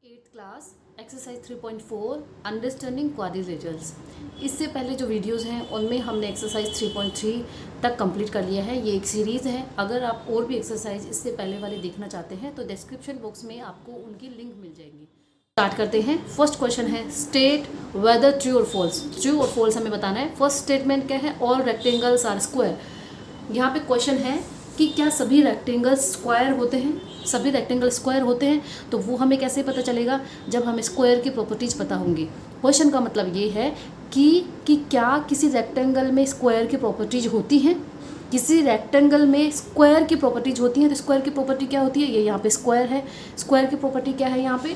Eighth class exercise 3.4 understanding quadrilaterals. इससे पहले जो वीडियोस हैं उनमें हमने एक्सरसाइज 3.3 तक कंप्लीट कर लिया है। ये एक सीरीज़ है। अगर आप और भी एक्सरसाइज इससे पहले वाले देखना चाहते हैं तो डिस्क्रिप्शन बॉक्स में आपको उनकी लिंक मिल जाएंगी। स्टार्ट करते हैं। फर्स्ट क्वेश्चन है स्टेट वेदर ट्रू और फॉल्स। ट्रू और फॉल्स हमें बताना है। फर्स्ट स्टेटमेंट क्या है? All rectangles are square. यहाँ पे क्वेश्चन है कि क्या सभी रेक्टेंगल्स स्क्वायर होते हैं? सभी रेक्टेंगल स्क्वायर होते हैं तो वो हमें कैसे पता चलेगा? जब हमें स्क्वायर की प्रॉपर्टीज़ पता होंगी। क्वेश्चन का मतलब ये है कि क्या किसी रेक्टेंगल में स्क्वायर की प्रॉपर्टीज होती हैं? किसी रेक्टेंगल में स्क्वायर की प्रॉपर्टीज होती हैं तो स्क्वायर की प्रॉपर्टी क्या होती है? ये यहाँ पे स्क्वायर है। स्क्वायर की प्रॉपर्टी क्या है? यहाँ पे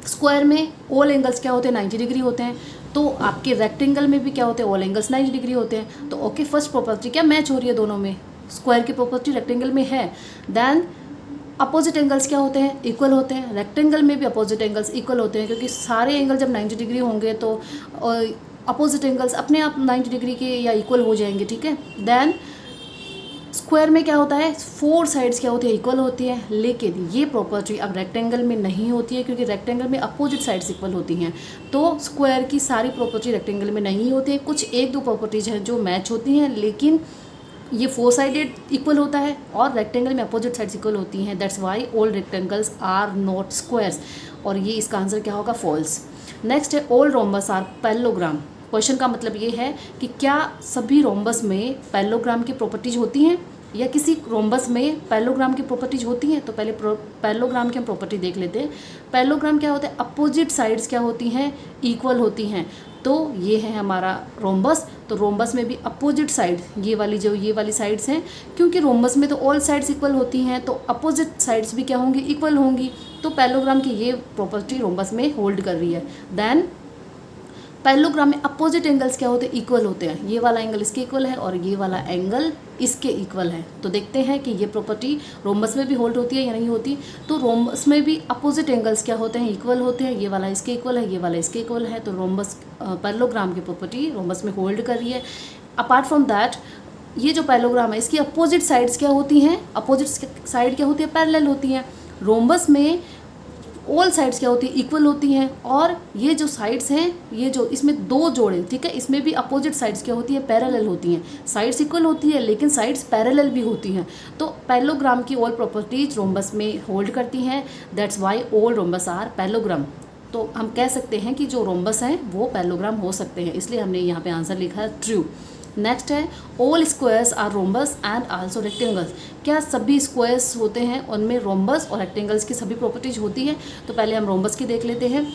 स्क्वायर में ऑल एंगल्स क्या होते हैं? 90 डिग्री होते हैं। तो आपके रेक्टेंगल में भी क्या होते हैं? ऑल एंगल्स 90 डिग्री होते हैं। तो ओके, फर्स्ट प्रॉपर्टी क्या मैच हो रही है दोनों में? स्क्वायर की प्रॉपर्टी रेक्टेंगल में है। देन अपोजिट एंगल्स क्या होते हैं? इक्वल होते हैं। रेक्टेंगल में भी अपोजिट एंगल्स इक्वल होते हैं क्योंकि सारे एंगल जब 90 डिग्री होंगे तो अपोजिट एंगल्स अपने आप 90 डिग्री के या इक्वल हो जाएंगे। ठीक है। देन स्क्वायर में क्या होता है? 4 साइड्स क्या होती है? इक्वल होती है। लेकिन ये प्रॉपर्टी अब रेक्टेंगल में नहीं होती है क्योंकि रेक्टेंगल में अपोजिट साइड्स इक्वल होती हैं। तो स्क्वायर की सारी प्रॉपर्टी रेक्टेंगल में नहीं होती है। कुछ एक दो प्रॉपर्टीज हैं जो मैच होती हैं, लेकिन ये 4 साइडेड इक्वल होता है और रेक्टेंगल में अपोजिट साइड्स इक्वल होती हैं। That's why all rectangles are not squares. और ये इसका आंसर क्या होगा? फॉल्स। नेक्स्ट है all rhombus are parallelogram. Question का मतलब ये है कि क्या सभी रोम्बस में पैरेललोग्राम की प्रॉपर्टीज होती हैं या किसी रोम्बस में पैरेललोग्राम की प्रॉपर्टीज होती हैं? तो पहले पैरेललोग्राम की हम प्रॉपर्टी देख लेते हैं। पैरेललोग्राम क्या होता है? अपोजिट साइड्स क्या होती हैं? इक्वल होती हैं। तो ये है हमारा रोम्बस। तो रोम्बस में भी अपोजिट साइड ये वाली साइड्स हैं, क्योंकि रोम्बस में तो ऑल साइड्स इक्वल होती हैं तो अपोजिट साइड्स भी क्या होंगी? इक्वल होंगी। तो पैरेललोग्राम की ये प्रॉपर्टी रोम्बस में होल्ड कर रही है। देन पैरेललोग्राम में अपोजिट एंगल्स क्या होते हैं? इक्वल होते हैं। ये वाला एंगल इसके इक्वल है और ये वाला एंगल इसके इक्वल है। तो देखते हैं कि ये प्रॉपर्टी रोम्बस में भी होल्ड होती है या नहीं होती। तो रोम्बस में भी अपोजिट एंगल्स क्या होते हैं? इक्वल होते हैं। ये वाला इसके इक्वल है, ये वाला इसके इक्वल है। तो रोम्बस पैरेललोग्राम की प्रॉपर्टी रोम्बस में होल्ड कर रही है। अपार्ट फ्रॉम दैट ये जो पैरेललोग्राम है इसकी अपोजिट साइड्स क्या होती हैं? अपोजिट साइड क्या होती है? पैरेलल होती हैं। रोम्बस में ऑल साइड्स क्या होती है? इक्वल होती हैं। और ये जो साइड्स हैं, ये जो इसमें दो जोड़े, ठीक है, इसमें भी अपोजिट साइड्स क्या होती है? पैरेलल होती हैं। साइड्स इक्वल होती है लेकिन साइड्स पैरेलल भी होती हैं। तो पैरेललोग्राम की ऑल प्रॉपर्टीज रोम्बस में होल्ड करती हैं। That's why all rhombus are parallelogram. तो हम कह सकते हैं कि जो रोम्बस हैं वो पैरेललोग्राम हो सकते हैं, इसलिए हमने यहाँ पे आंसर लिखा है ट्रू। नेक्स्ट है all squares are rhombus and also rectangles. क्या सभी स्क्वायर्स होते हैं उनमें रोम्बस और रेक्टेंगल्स की सभी प्रॉपर्टीज होती हैं? तो पहले हम रोम्बस की देख लेते हैं।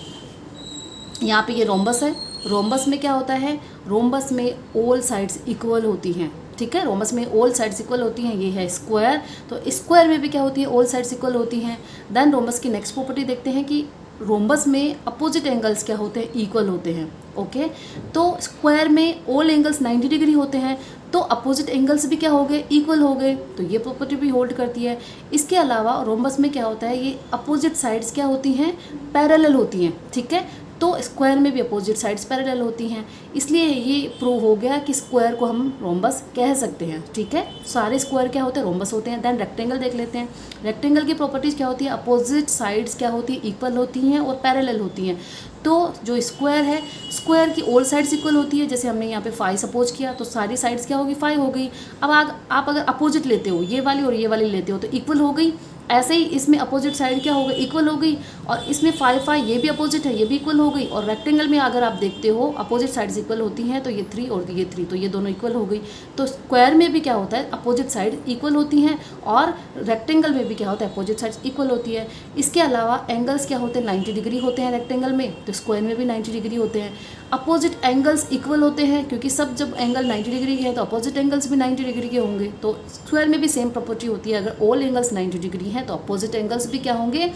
यहाँ पे ये रोम्बस है। रोम्बस में क्या होता है? रोम्बस में ऑल साइड्स इक्वल होती हैं। ठीक है, रोम्बस में ऑल साइड्स इक्वल होती हैं। ये है स्क्वायर, तो स्क्वायर में भी क्या होती है? ऑल साइड्स इक्वल होती हैं। देन रोम्बस की नेक्स्ट प्रॉपर्टी देखते हैं कि रोम्बस में अपोजिट एंगल्स क्या होते हैं? इक्वल होते हैं। ओके, तो स्क्वायर में ऑल एंगल्स 90 डिग्री होते हैं तो अपोजिट एंगल्स भी क्या हो गए? इक्वल हो गए। तो ये प्रॉपर्टी भी होल्ड करती है। इसके अलावा रोम्बस में क्या होता है? ये अपोजिट साइड्स क्या होती हैं? पैरेलल होती हैं। ठीक है, तो स्क्वायर में भी अपोजिट साइड्स पैरेलल होती हैं, इसलिए ये प्रूव हो गया कि स्क्वायर को हम रोम्बस कह सकते हैं। ठीक है, सारे स्क्वायर क्या होते हैं? रोम्बस होते हैं। देन रेक्टेंगल देख लेते हैं। रेक्टेंगल की प्रॉपर्टीज क्या होती है? अपोजिट साइड्स क्या होती है? इक्वल होती हैं और पैरेलल होती हैं। तो जो स्क्वायर है, स्क्वायर की ऑल साइड्स इक्वल होती है। जैसे हमने यहाँ पे 5 सपोज किया तो सारी साइड्स क्या होगी? 5 हो गई। अब आप अगर अपोजिट लेते हो, ये वाली और ये वाली लेते हो तो इक्वल हो गई। ऐसे ही इसमें अपोजिट साइड क्या हो गई? इक्वल हो गई। और इसमें 5 ये भी अपोजिट है, ये भी इक्वल हो गई। और रेक्टेंगल में अगर आप देखते हो अपोजिट साइड्स इक्वल होती हैं तो ये 3 और ये 3, तो ये दोनों इक्वल हो गई। तो स्क्वायर में भी क्या होता है? अपोजिट साइड इक्वल होती हैं और रेक्टेंगल में भी क्या होता है? अपोजिट साइड्स इक्वल होती है। इसके अलावा एंगल्स क्या होते हैं? 90 डिग्री होते हैं रेक्टेंगल में, तो स्क्वायर में भी 90 डिग्री होते हैं। अपोजिट एंगल्स इक्वल होते हैं क्योंकि सब जब एंगल 90 डिग्री के हैं तो अपोजिट एंगल्स भी 90 डिग्री के होंगे। तो स्क्वायर में भी सेम प्रॉपर्टी होती है। अगर ऑल एंगल्स 90 डिग्री हैं तो अपोजिट एंगल्स भी क्या होंगे?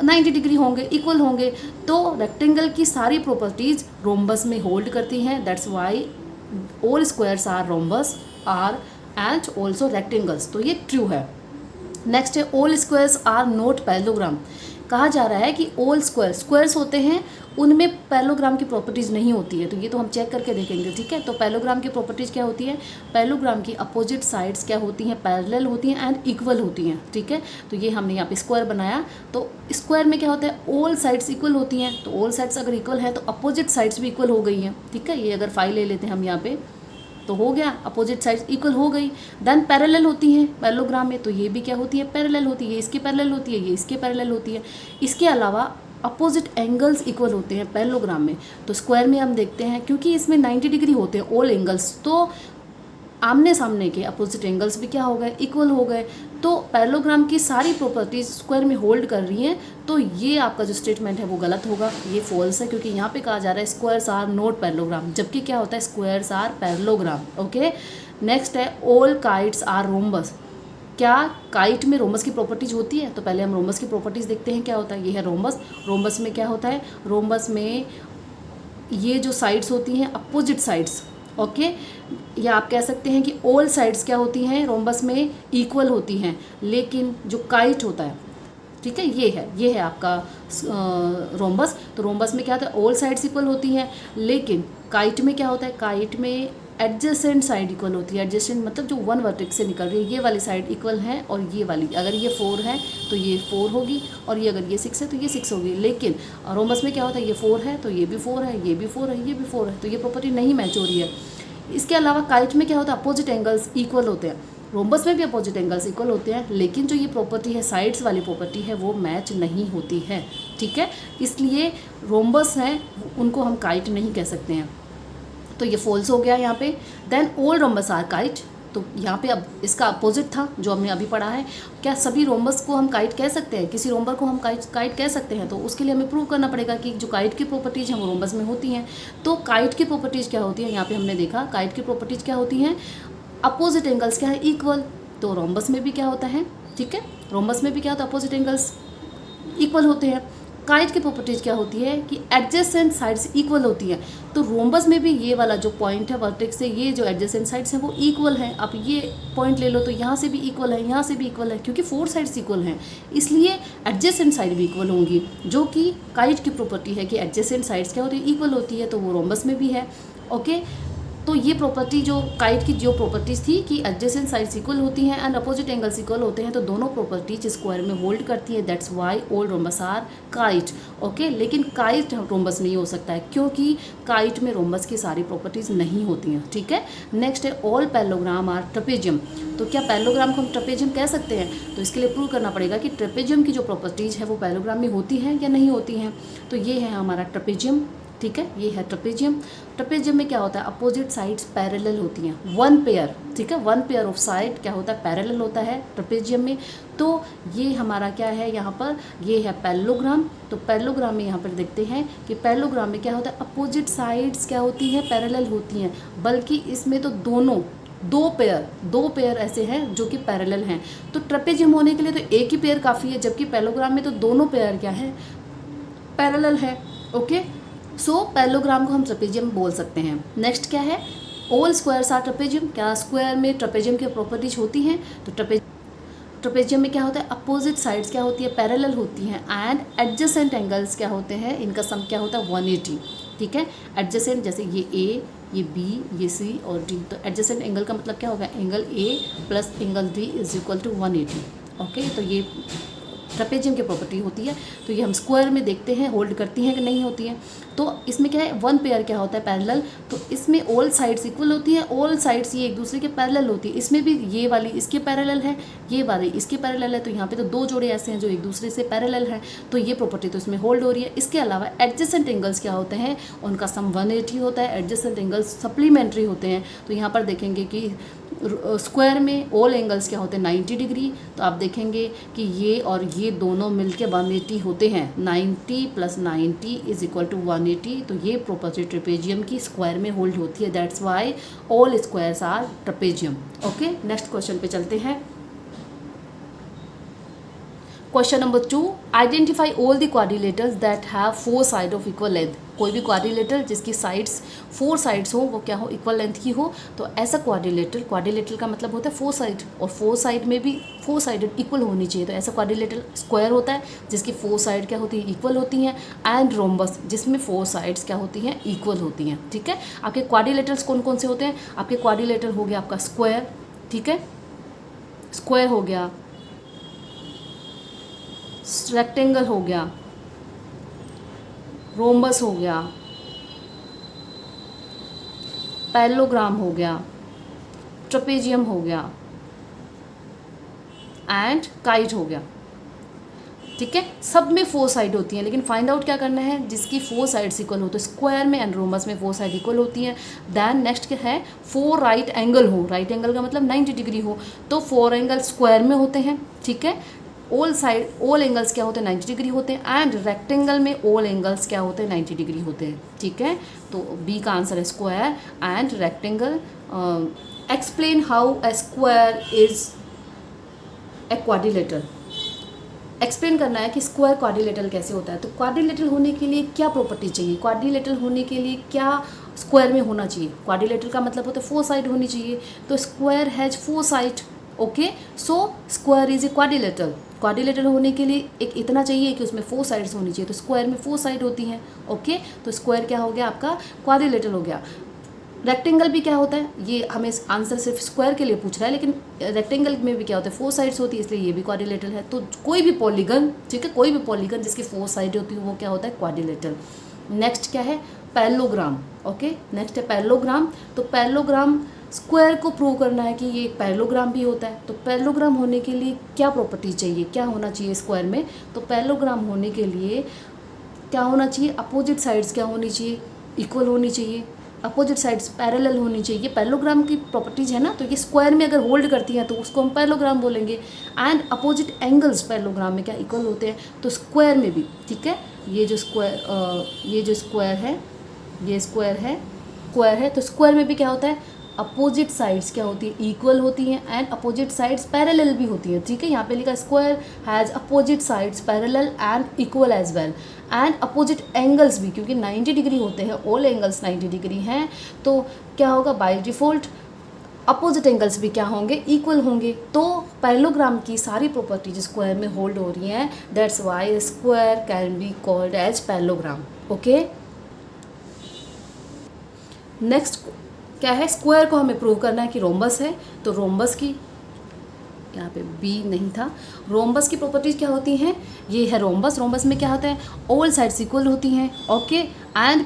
90 डिग्री होंगे, इक्वल होंगे। तो रेक्टेंगल की सारी प्रॉपर्टीज रोम्बस में होल्ड करती हैं। That's why all squares are rhombus are and also rectangles. तो ये ट्रू है। नेक्स्ट है all squares are not parallelogram. कहा जा रहा है कि ऑल स्क्वायर्स होते हैं उनमें पैरेललोग्राम की प्रॉपर्टीज़ नहीं होती है। तो ये तो हम चेक करके देखेंगे, ठीक है। तो पैरेललोग्राम की प्रॉपर्टीज़ क्या होती है, पैरेललोग्राम की अपोजिट साइड्स क्या होती हैं, पैरेलल होती हैं एंड इक्वल होती हैं, ठीक है। तो ये हमने यहाँ पे स्क्वायर बनाया, तो स्क्वायर में क्या होता है, ऑल साइड्स इक्वल होती हैं। तो ऑल साइड्स अगर इक्वल है तो अपोजिट साइड्स भी इक्वल हो गई हैं, ठीक है। ये अगर फाइव ले लेते हैं हम यहाँ पे तो हो गया, अपोजिट साइड्स इक्वल हो गई। देन पैरेलल होती हैं पैरेललोग्राम में, तो ये भी क्या होती है, पैरेलल होती है। ये इसके पैरेलल होती है, ये इसके पैरेलल होती है। इसके अलावा अपोजिट एंगल्स इक्वल होते हैं पैरेललोग्राम में। तो स्क्वायर में हम देखते हैं क्योंकि इसमें 90 डिग्री होते हैं ऑल एंगल्स, तो आमने सामने के अपोजिट एंगल्स भी क्या हो गए, इक्वल हो गए। तो पैरेललोग्राम की सारी प्रॉपर्टीज स्क्वायर में होल्ड कर रही हैं। तो ये आपका जो स्टेटमेंट है वो गलत होगा, ये फॉल्स है, क्योंकि यहाँ पे कहा जा रहा है स्क्वायर्स आर नॉट पैरेललोग्राम, जबकि क्या होता है, squares are parallelogram. Okay, next है ऑल काइट्स आर रोम्बस। क्या काइट में रोम्बस की प्रॉपर्टीज होती है? तो पहले हम रोम्बस की प्रॉपर्टीज देखते हैं क्या होता है। ये है रोम्बस। रोम्बस में क्या होता है, रोम्बस में ये जो साइड्स होती हैं अपोजिट साइड्स, ओके, या आप कह सकते हैं कि ऑल साइड्स क्या होती हैं रोम्बस में, इक्वल होती हैं। लेकिन जो काइट होता है, ठीक है, ये है आपका रोम्बस। तो रोम्बस में क्या होता है, ऑल साइड्स इक्वल होती हैं, लेकिन काइट में क्या होता है, काइट में एडजेसेंट साइड इक्वल होती है। एडजेसेंट मतलब जो वन वर्टेक्स से निकल रही है, ये वाली साइड इक्वल है और ये वाली, अगर ये 4 है तो ये 4 होगी, और ये अगर ये 6 है तो ये 6 होगी। लेकिन रोम्बस में क्या होता है, ये 4 है तो ये भी 4 है, ये भी 4 है, ये भी 4 है, तो ये प्रॉपर्टी नहीं मैच हो रही है। इसके अलावा काइट में क्या होता है, अपोजिट एंगल्स इक्वल होते हैं। रोम्बस में भी अपोजिट एंगल्स इक्वल होते हैं, लेकिन जो ये प्रॉपर्टी है, साइड्स वाली प्रॉपर्टी है, वो मैच नहीं होती है, ठीक है। इसलिए रोम्बस हैं उनको हम काइट नहीं कह सकते हैं, तो ये फॉल्स हो गया यहाँ पे। Then all rhombus are kite, तो यहाँ पे अब इसका अपोजिट था जो हमने अभी पढ़ा है। क्या सभी रोम्बस को हम काइट कह सकते हैं, किसी रोम्बर को हम काइट कह सकते हैं? तो उसके लिए हमें प्रूव करना पड़ेगा कि जो काइट की प्रॉपर्टीज हैं वो रोम्बस में होती हैं। तो काइट की प्रॉपर्टीज क्या होती है, यहाँ पे हमने देखा काइट की प्रॉपर्टीज क्या होती हैं, अपोजिट एंगल्स क्या है, इक्वल। तो रोम्बस में भी क्या होता है, ठीक है, रोम्बस में भी क्या होता है, अपोजिट एंगल्स इक्वल होते हैं। काइट की प्रॉपर्टीज क्या होती है कि एडजेसेंट साइड्स इक्वल होती है। तो रोम्बस में भी ये वाला जो पॉइंट है वर्टेक्स से, ये जो एडजेसेंट साइड्स हैं वो इक्वल हैं। आप ये पॉइंट ले लो तो यहाँ से भी इक्वल है, यहाँ से भी इक्वल है, क्योंकि 4 साइड्स इक्वल हैं, इसलिए एडजेसेंट साइड भी इक्वल होंगी, जो कि काइट की प्रॉपर्टी है कि एडजेसेंट साइड्स क्या होती है, इक्वल होती है। तो वो रोम्बस में भी है, ओके। तो ये प्रॉपर्टी जो काइट की जो प्रॉपर्टीज़ थी कि एडजेसेंट साइड्स इक्वल होती हैं एंड अपोजिट एंगल्स इक्वल होते हैं, तो दोनों प्रॉपर्टीज स्क्वायर में होल्ड करती है। That's why all rhombus are kite, okay. लेकिन काइट रोम्बस नहीं हो सकता है, क्योंकि काइट में रोम्बस की सारी प्रॉपर्टीज नहीं होती हैं, ठीक है। नेक्स्ट है ऑल पैरेललोग्राम आर ट्रेपेजियम। तो क्या पैरेललोग्राम को हम ट्रेपेजियम कह सकते हैं? तो इसके लिए प्रूव करना पड़ेगा कि ट्रेपेजियम की जो प्रॉपर्टीज है वो पैरेललोग्राम में होती हैं या नहीं होती हैं। तो ये है हमारा ट्रेपेजियम, ठीक है, ये है ट्रेपेजियम। ट्रेपेजियम में क्या होता है, अपोजिट साइड्स पैरेलल होती हैं, वन पेयर, ठीक है, वन पेयर ऑफ साइड क्या होता है, पैरेलल होता है ट्रेपेजियम में। तो ये हमारा क्या है, यहाँ पर ये है पैरेललोग्राम। तो पैरेललोग्राम में यहाँ पर देखते हैं कि पैरेललोग्राम में क्या होता है, अपोजिट साइड्स क्या होती हैं, पैरेलल होती हैं, बल्कि इसमें तो दो पेयर ऐसे हैं जो कि पैरेलल हैं। तो ट्रेपेजियम होने के लिए तो एक ही पेयर काफ़ी है, जबकि पैरेललोग्राम में तो दोनों पेयर क्या है, पैरेलल है, ओके। सो पैरेललोग्राम को हम ट्रेपेजियम बोल सकते हैं। नेक्स्ट क्या है, ऑल स्क्वायर्स आर ट्रेपेजियम। क्या स्क्वायर में ट्रेपेजियम की प्रॉपर्टीज होती हैं? तो ट्रेपेजियम में क्या होता है, अपोजिट साइड्स क्या होती है, पैरेलल होती हैं एंड एडजेसेंट एंगल्स क्या होते हैं, इनका सम क्या होता है, 180, ठीक है। एडजेसेंट जैसे ये ए, ये बी, ये सी और डी। तो एडजेसेंट एंगल का मतलब क्या होगा, angle A plus angle D is equal to 180, okay. तो ये ट्रेपेजियम की प्रॉपर्टी होती है। तो ये हम स्क्वायर में देखते हैं होल्ड करती हैं कि नहीं होती हैं। तो इसमें क्या है, वन पेयर क्या होता है, पैरेलल। तो इसमें ऑल साइड्स इक्वल होती हैं, ऑल साइड्स ये एक दूसरे के पैरेलल होती है। इसमें भी ये वाली इसके पैरेलल है, ये वाली इसके पैरेलल है। तो यहाँ पे तो 2 जोड़े ऐसे हैं जो एक दूसरे से पैरेलल हैं, तो ये प्रॉपर्टी तो इसमें होल्ड हो रही है। इसके अलावा एडजेसेंट एंगल्स क्या होते हैं, उनका सम 180 होता है। एडजेसेंट एंगल्स सप्लीमेंट्री होते हैं। तो यहाँ पर देखेंगे कि स्क्वायर में ऑल एंगल्स क्या होते हैं, 90 डिग्री। तो आप देखेंगे कि ये और ये दोनों मिलके 180 होते हैं। 90 + 90 इज इक्वल टू 180। तो ये प्रॉपर्टी ट्रेपेजियम की स्क्वायर में होल्ड होती है। That's why all squares are trapezium, okay. Next question पे चलते हैं। Question number 2, identify all the quadrilaterals that have 4 side of equal length. कोई भी क्वाड्रिलेटर जिसकी साइड्स 4 साइड्स हो, वो क्या हो, इक्वल लेंथ की हो। तो ऐसा क्वाड्रिलेटर का मतलब होता है 4 साइड, और 4 साइड में भी 4 साइडेड इक्वल होनी चाहिए। तो ऐसा क्वाड्रिलेटर स्क्वायर होता है जिसकी 4 साइड क्या होती है, इक्वल होती हैं, एंड रोम्बस जिसमें 4 साइड्स क्या होती हैं, इक्वल होती हैं। ठीक है, आपके क्वाड्रिलेटर्स कौन कौन से होते हैं? आपके क्वाड्रिलेटर हो गया आपका स्क्वायर, ठीक है, स्क्वायर हो गया, रेक्टेंगल हो गया, रोम्बस हो गया, पैरेललोग्राम हो गया, ट्रेपेजियम हो गया, एंड काइट हो गया। ठीक है, सब में 4 साइड होती हैं, लेकिन फाइंड आउट क्या करना है, जिसकी 4 साइड्स इक्वल हो। तो स्क्वायर में एंड रोम्बस में 4 साइड इक्वल होती हैं। देन नेक्स्ट क्या है, 4 राइट एंगल हो। राइट एंगल का मतलब 90 डिग्री हो, तो 4 एंगल स्क्वायर में होते हैं। ठीक है, ऑल एंगल्स क्या होते हैं, 90 डिग्री होते हैं, एंड रेक्टेंगल में ऑल एंगल्स क्या होते हैं, 90 डिग्री होते हैं। ठीक है, तो बी का आंसर है square and rectangle. Explain how a square is A quadrilateral. Explain करना है कि स्क्वायर क्वाड्रिलेटरल कैसे होता है। तो क्वाड्रिलेटरल होने के लिए क्या प्रॉपर्टी चाहिए, क्वाड्रिलेटरल होने के लिए क्या स्क्वायर में होना चाहिए। क्वाड्रिलेटरल का मतलब होता है 4 साइड होनी चाहिए, तो square has 4 side. Okay, so square is a quadrilateral. Quadrilateral होने के लिए एक इतना चाहिए कि उसमें 4 साइड्स होनी चाहिए, तो स्क्वायर में 4 साइड होती हैं। ओके, तो स्क्वायर क्या हो गया आपका, क्वाड्रिलेटरल हो गया। रेक्टेंगल भी क्या होता है, ये हमें आंसर सिर्फ स्क्वायर के लिए पूछ रहा है, लेकिन रेक्टेंगल में भी क्या होता है, 4 साइड्स होती है, इसलिए ये भी क्वाड्रिलेटरल है। तो कोई भी पॉलीगन, ठीक है, कोई भी पॉलीगन जिसकी 4 साइड होती है वो क्या होता है, क्वाड्रिलेटरल। नेक्स्ट क्या है, पैरेललोग्राम। ओके, नेक्स्ट है पैरेललोग्राम। तो पैरेललोग्राम स्क्वायर को प्रूव करना है कि ये पैरेललोग्राम भी होता है। तो पैरेललोग्राम होने के लिए क्या प्रॉपर्टी चाहिए, क्या होना चाहिए स्क्वायर में। तो पैरेललोग्राम होने के लिए क्या होना चाहिए, अपोजिट साइड्स क्या होनी चाहिए, इक्वल होनी चाहिए, अपोजिट साइड्स पैरेलल होनी चाहिए। पैरेललोग्राम की प्रॉपर्टीज है ना, तो ये स्क्वायर में अगर होल्ड करती हैं तो उसको हम पैरेललोग्राम बोलेंगे। एंड अपोजिट एंगल्स पैरेललोग्राम में क्या इक्वल होते हैं, तो स्क्वायर में भी। ठीक है, ये जो स्क्वायर है, ये स्क्वायर है, तो स्क्वायर में भी क्या होता है, अपोजिट साइड्स क्या होती है, इक्वल होती हैं, एंड अपोजिट साइड्स पैरेलल भी होती हैं। ठीक है, यहाँ पे लिखा square has opposite sides parallel and equal as well, and opposite angles भी, क्योंकि 90 डिग्री होते हैं, ऑल एंगल्स 90 डिग्री हैं, तो क्या होगा, बाय डिफ़ॉल्ट अपोजिट एंगल्स भी क्या होंगे, इक्वल होंगे। तो पैरेललोग्राम की सारी प्रॉपर्टीज स्क्वायर में होल्ड हो रही हैं, that's why square can be called as parallelogram. Okay, next क्या है, स्क्वायर को हमें प्रूव करना है कि रोम्बस है। तो रोम्बस की, यहाँ पे बी नहीं था, रोम्बस की प्रॉपर्टीज क्या होती हैं, ये है रोम्बस। रोम्बस में क्या होता है, ऑल साइड्स इक्वल होती हैं। ओके, एंड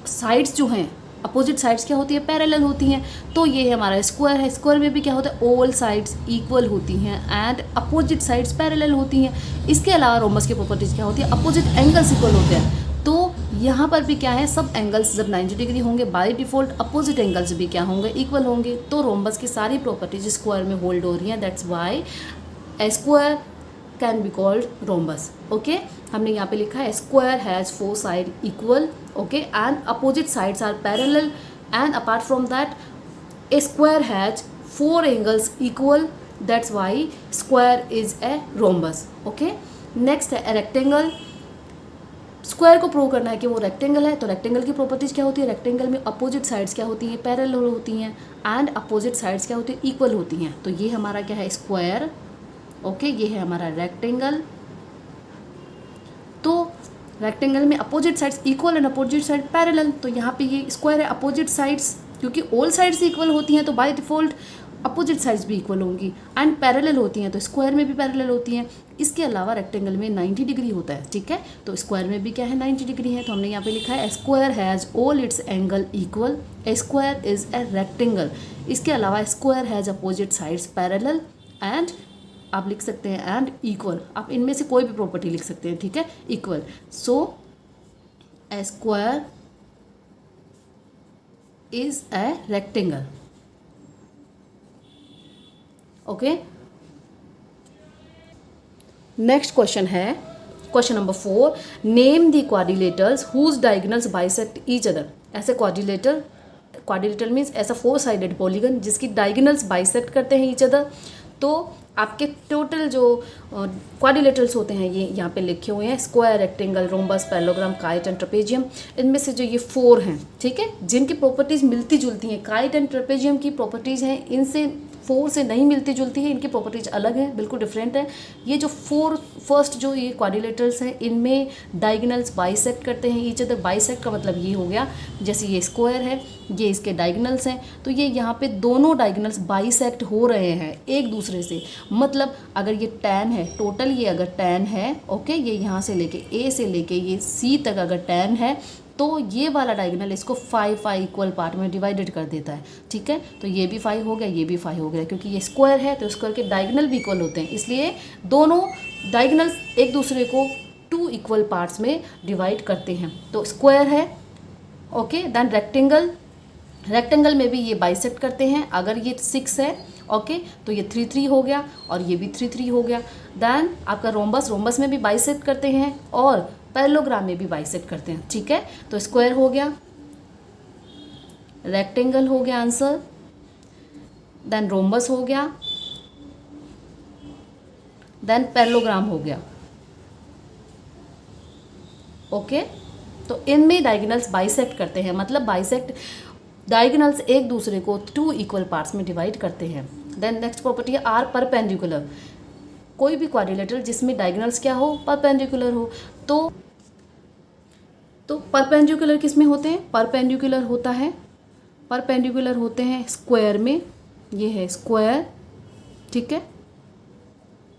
साइड्स जो हैं, अपोजिट साइड्स क्या होती है, पैरेलल होती हैं। तो ये हमारा स्क्वायर है। स्क्वायर में भी क्या होता है, ऑल साइड्स इक्वल होती हैं एंड अपोजिट साइड्स पैरेलल होती हैं। इसके अलावा रोम्बस की प्रॉपर्टीज क्या होती है, अपोजिट एंगल्स इक्वल होते हैं। तो यहाँ पर भी क्या है, सब एंगल्स जब 90 डिग्री होंगे बाय डिफ़ॉल्ट अपोजिट एंगल्स भी क्या होंगे, इक्वल होंगे। तो रोम्बस की सारी प्रॉपर्टीज स्क्वायर में होल्ड हो रही हैं, that's why a square can be called rhombus. Okay, हमने यहाँ पे लिखा है square has 4 side equal, okay, and opposite sides are parallel, and apart from that a square has 4 angles equal, that's why square is a rhombus. Okay, next है rectangle. Square को prove करना है कि वो रेक्टेंगल है, तो rectangle की properties क्या होती है, रेक्टेंगल में अपोजिट साइड्स क्या होती हैं, पैरेलल होती हैं, एंड अपोजिट साइड्स क्या होती हैं, इक्वल होती हैं। तो ये हमारा क्या है, स्क्वायर। ओके, ये है हमारा रेक्टेंगल। तो रेक्टेंगल में opposite sides equal and opposite side parallel, तो यहाँ पे ये स्क्वायर है, अपोजिट साइड्स, क्योंकि ऑल साइड्स इक्वल होती हैं तो बाय डिफ़ॉल्ट अपोजिट साइड्स भी इक्वल होंगी, एंड पैरेलल होती हैं तो स्क्वायर में भी पैरेलल होती हैं। इसके अलावा रेक्टेंगल में 90 डिग्री होता है। ठीक है, तो स्क्वायर में भी क्या है, 90 डिग्री है। तो हमने यहाँ पे लिखा है square has all it's angle equal, A square is a rectangle. इसके अलावा square has opposite sides parallel, and आप लिख सकते हैं एंड इक्वल, आप इनमें से कोई भी प्रॉपर्टी लिख सकते हैं। ठीक है, equal. So a square is a rectangle. Okay, next question है question number 4, name the quadrilaterals whose diagonals bisect each other. ऐसे क्वाड्रिलेटर मीन्स ऐसा 4 साइडेड पॉलीगन जिसकी डायगोनल्स बाइसेक्ट करते हैं ईच अदर। तो आपके टोटल जो क्वाड्रिलेटरल्स होते हैं ये यहाँ पे लिखे हुए हैं, square, rectangle, rhombus, parallelogram, kite and trapezium. इनमें से जो ये 4 हैं, ठीक है, जिनकी प्रॉपर्टीज़ मिलती जुलती हैं, काइट एंड ट्रेपेजियम की प्रॉपर्टीज़ हैं इनसे 4 से नहीं मिलती जुलती है, इनकी प्रॉपर्टीज अलग है, बिल्कुल डिफरेंट है। ये जो 4 फर्स्ट जो ये क्वाड्रिलेटरल्स हैं इनमें डायगोनल्स बाइसेक्ट करते हैं ईच अदर। बाइसेक्ट का मतलब ये हो गया, जैसे ये स्क्वायर है, ये इसके डायगोनल्स हैं, तो ये यहाँ पे दोनों डायगोनल्स बाइसेक्ट हो रहे हैं एक दूसरे से। मतलब अगर ये tan है, टोटल ये अगर tan है, ओके, ये यहाँ से लेके A से लेके ये C तक अगर tan है, तो ये वाला डायगोनल इसको 5 इक्वल पार्ट में डिवाइडेड कर देता है, ठीक है। तो ये भी 5 हो गया, ये भी 5 हो गया, क्योंकि ये स्क्वायर है तो स्क्वायर के डायगोनल भी इक्वल होते हैं, इसलिए दोनों डायगोनल्स एक दूसरे को 2 इक्वल पार्ट्स में डिवाइड करते हैं। तो स्क्वायर है, ओके। देन रेक्टेंगल, रेक्टेंगल में भी ये बाइसेक्ट करते हैं। अगर ये 6 है, ओके, तो ये 3 हो गया और ये भी 3 हो गया। देन आपका रोम्बस, रोम्बस में भी बाइसेक्ट करते हैं और पैरेललोग्राम में भी बाइसेक्ट करते हैं, ठीक है। तो स्क्वायर हो गया, रेक्टेंगल हो गया आंसर, देन रोम्बस हो गया, देन पैरेललोग्राम हो गया, ओके। तो इनमें डायगोनल्स बाइसेक्ट करते हैं, मतलब बाइसेक्ट डायगोनल्स एक दूसरे को 2 इक्वल पार्ट्स में डिवाइड करते हैं। देन नेक्स्ट प्रॉपर्टी है आर परपेंडिकुलर। कोई भी क्वाड्रिलेटरल जिसमें डायगोनल्स क्या हो, परपेंडिकुलर हो। तो परपेंडिकुलर किस में होते हैं, परपेंडिकुलर होता है, परपेंडिकुलर होते हैं स्क्वायर में। ये है स्क्वायर, ठीक है,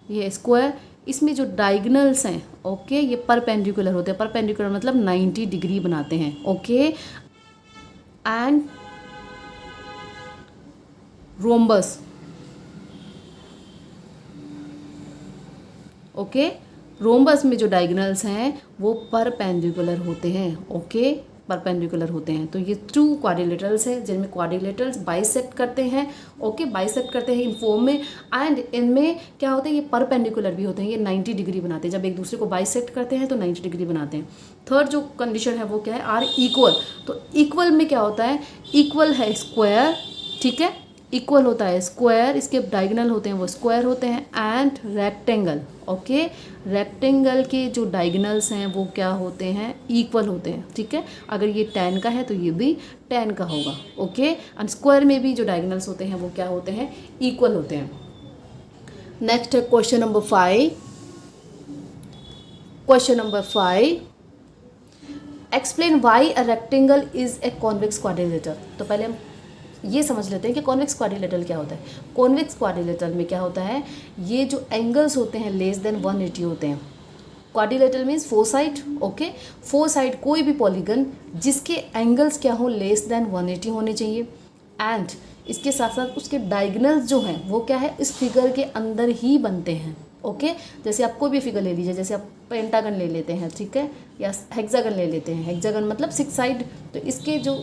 ये है स्क्वायर। इसमें जो डायगोनल्स हैं, ओके, ये परपेंडिकुलर होते हैं। परपेंडिकुलर मतलब 90 डिग्री बनाते हैं, okay. And rhombus, okay, rhombus में जो डायगोनल्स हैं वो परपेंडिकुलर होते हैं, ओके, परपेंडिकुलर होते हैं। तो ये 2 क्वाड्रिलेटरल्स हैं जिनमें क्वाड्रिलेटरल्स बाइसेक्ट करते हैं, ओके, बाइसेक्ट करते हैं इन फॉर्म में। एंड इनमें क्या होता है, ये परपेंडिकुलर भी होते हैं, ये 90 डिग्री बनाते हैं। जब एक दूसरे को बाइसेक्ट करते हैं तो 90 डिग्री बनाते हैं। थर्ड जो कंडीशन है वो क्या है, आर इक्वल। तो इक्वल में क्या होता है, इक्वल है स्क्वायर, ठीक है, इक्वल होता है स्क्वायर, इसके डायगोनल होते हैं वो स्क्वायर होते हैं। एंड रेक्टेंगल, ओके, रेक्टेंगल के जो डायगोनल्स हैं वो क्या होते हैं, इक्वल होते हैं, ठीक है। अगर ये 10 का है तो ये भी 10 का होगा, ओके। एंड स्क्वायर में भी जो डायगोनल्स होते हैं वो क्या होते हैं, इक्वल होते हैं। नेक्स्ट है question number 5। Question number 5, explain why a rectangle is a convex quadrilateral. तो पहले हम ये समझ लेते हैं कि कॉन्वेक्स क्वाड्रिलेटरल क्या होता है। कॉन्वेक्स क्वाड्रिलेटरल में क्या होता है, ये जो एंगल्स होते हैं लेस देन 180 होते हैं। Quadrilateral means 4 side, okay, 4 side कोई भी पॉलीगन जिसके एंगल्स क्या हो, लेस देन 180 होने चाहिए। एंड इसके साथ साथ उसके डायगोनल्स जो हैं वो क्या है, इस फिगर के अंदर ही बनते हैं, ओके। जैसे आप कोई भी फिगर ले लीजिए, जैसे आप पेंटागन ले लेते हैं, ठीक है, या हेक्सागन ले लेते हैं। हेक्सागन मतलब 6 साइड, तो इसके जो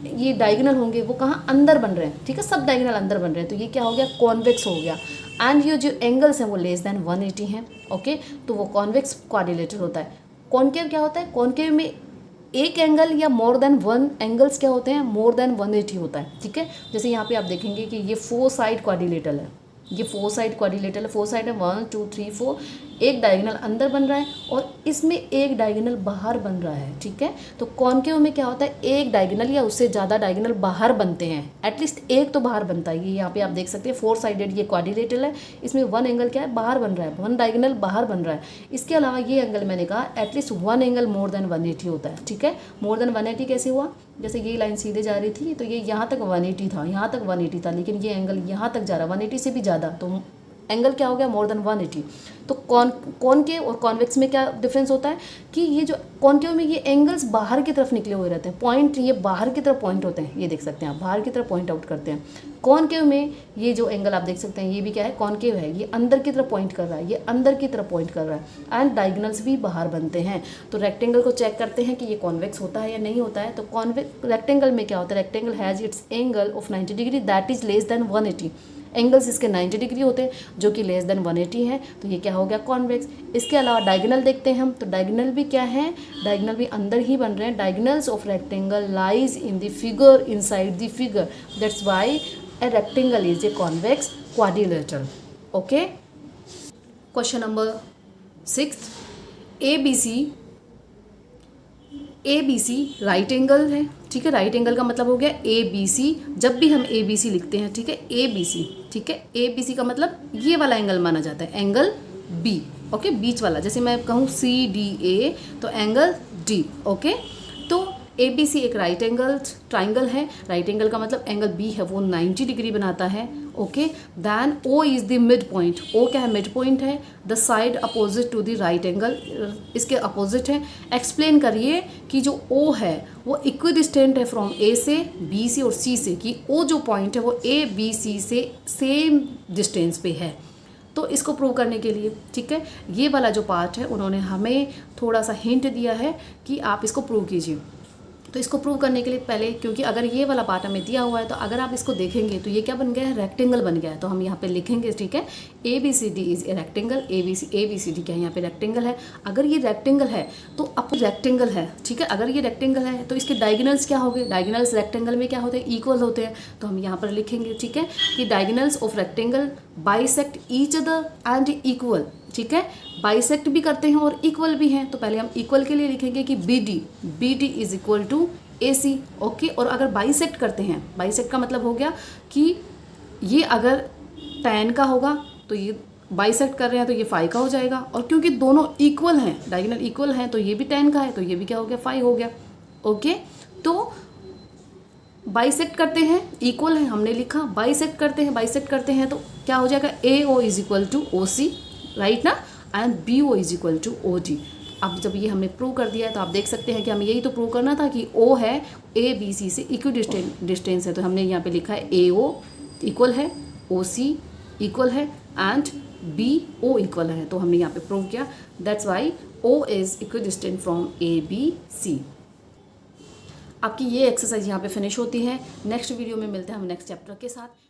ये डायगोनल होंगे वो कहाँ, अंदर बन रहे हैं, ठीक है, सब डायगोनल अंदर बन रहे हैं, तो ये क्या हो गया, कॉन्वेक्स हो गया। एंड ये जो एंगल्स हैं वो लेस देन 180 हैं, ओके, तो वो कॉन्वेक्स क्वाड्रिलेटरल होता है। कॉन्केव क्या होता है, कॉन्केव में एक एंगल या मोर देन 1 एंगल्स क्या होते हैं, मोर देन 180 होता है, ठीक है। जैसे यहाँ पे आप देखेंगे कि ये 4 साइड क्वाड्रिलेटरल है, ये 4 साइड क्वाड्रिलेटरल, 4 साइड है, 1 2 3 4, एक डायगोनल अंदर बन रहा है और इसमें एक डायगोनल बाहर बन रहा है, ठीक है। तो कॉन्केव में क्या होता है, एक डायगोनल या उससे ज़्यादा डायगोनल बाहर बनते हैं, एटलीस्ट एक तो बाहर बनता है। ये यहाँ पे आप देख सकते हैं 4 साइडेड ये क्वाड्रिलेटरल है, इसमें 1 एंगल क्या है, बाहर बन रहा है, 1 डायगोनल बाहर बन रहा है। इसके अलावा ये एंगल मैंने कहा एटलीस्ट 1 एंगल मोर देन 180 होता है, ठीक है। मोर देन 180 कैसे हुआ, जैसे ये लाइन सीधे जा रही थी तो ये यहाँ तक 180 था, यहाँ तक 180 था, लेकिन ये एंगल यहाँ तक जा रहा है 180 से भी ज़्यादा, तो एंगल क्या हो गया, मोर देन 180। तो कॉनकेव और कॉन्वेक्स में क्या डिफरेंस होता है कि ये जो कॉनकेव में ये एंगल्स बाहर की तरफ निकले हुए रहते हैं, पॉइंट ये बाहर की तरफ पॉइंट होते हैं, ये देख सकते हैं आप, बाहर की तरफ पॉइंट आउट करते हैं। कॉनकेव में ये जो एंगल आप देख सकते हैं ये भी क्या है, कॉनकेव है, ये अंदर की तरफ पॉइंट कर रहा है, ये अंदर की तरफ पॉइंट कर रहा है। एंड डायगोनल्स भी बाहर बनते हैं। तो रेक्टेंगल को चेक करते हैं कि ये कॉन्वेक्स होता है या नहीं होता है। तो रेक्टेंगल में क्या होता है, rectangle has its angle of 90 degree that is less than 180। Angles इसके 90 डिग्री होते हैं जो कि लेस देन 180 है, तो ये क्या हो गया, कॉन्वेक्स। इसके अलावा डायगोनल देखते हैं हम, तो डायगोनल भी क्या है, डायगोनल भी अंदर ही बन रहे हैं। Diagonals of rectangle lies in the figure, inside the figure, that's why a rectangle is a convex quadrilateral. Okay, question number 6, ABC right angle है, ठीक है। राइट एंगल का मतलब हो गया ABC। जब भी हम ABC लिखते हैं, ठीक है, ABC, ठीक है, ABC का मतलब ये वाला एंगल माना जाता है, एंगल B, ओके, बीच वाला। जैसे मैं कहूँ CDA तो एंगल D, ओके। तो ABC एक राइट एंगल ट्राइंगल है। राइट एंगल का मतलब एंगल B है वो 90 डिग्री बनाता है, okay. Then O is the mid point. O क्या है? मिड पॉइंट है। The side opposite to the right angle, इसके अपोजिट है। एक्सप्लेन करिए कि जो O है वो इक्विडिस्टेंट है फ्रॉम A से, B से और C से, कि O जो पॉइंट है वो ABC से सेम डिस्टेंस पे है। तो इसको प्रूव करने के लिए, ठीक है, ये वाला जो पार्ट है उन्होंने हमें थोड़ा सा हिंट दिया है कि आप इसको प्रूव कीजिए। तो इसको प्रूव करने के लिए पहले, क्योंकि अगर ये वाला पार्ट हमें दिया हुआ है तो अगर आप इसको देखेंगे तो ये क्या बन गया है? रेक्टेंगल बन गया है। तो हम यहाँ पे लिखेंगे, ठीक है, ABCD is a rectangle. ABCD क्या है? यहाँ पे रेक्टेंगल है। अगर ये रेक्टेंगल है तो अब रेक्टेंगल है, ठीक है, अगर ये रेक्टेंगल है तो इसके डायगोनल्स क्या हो गए? डायगोनल्स रेक्टेंगल में क्या होते हैं? इक्वल होते हैं। तो हम यहाँ पर लिखेंगे, ठीक है, कि diagonals of rectangle bisect each other and equal, ठीक है, बाइसेक्ट भी करते हैं और इक्वल भी हैं। तो पहले हम इक्वल के लिए लिखेंगे कि BD is equal to AC, okay. और अगर बाइसेक्ट करते हैं, बाइसेक्ट का मतलब हो गया कि ये अगर tan का होगा तो ये बाइसेक्ट कर रहे हैं तो ये फाई का हो जाएगा। और क्योंकि दोनों इक्वल हैं, डायगोनल इक्वल हैं, तो ये भी tan का है तो ये भी क्या हो गया? फाई हो गया, ओके। तो बाइसेक्ट करते हैं, इक्वल है, हमने लिखा। बाइसेक्ट करते हैं तो क्या हो जाएगा? AO is equal to OC, right ना, and BO is equal to OD। अब जब ये हमने प्रूव कर दिया है तो आप देख सकते हैं कि हमें यही तो प्रूव करना था कि O है ABC से इक्विडिस्टेंस है। तो हमने यहाँ पे लिखा है AO इक्वल है, OC इक्वल है एंड BO इक्वल है। तो हमने यहाँ पे प्रूव किया, that's why O is equidistant from ABC। आपकी ये एक्सरसाइज यहाँ पे फिनिश होती है। नेक्स्ट वीडियो में मिलते हैं हम नेक्स्ट चैप्टर के साथ।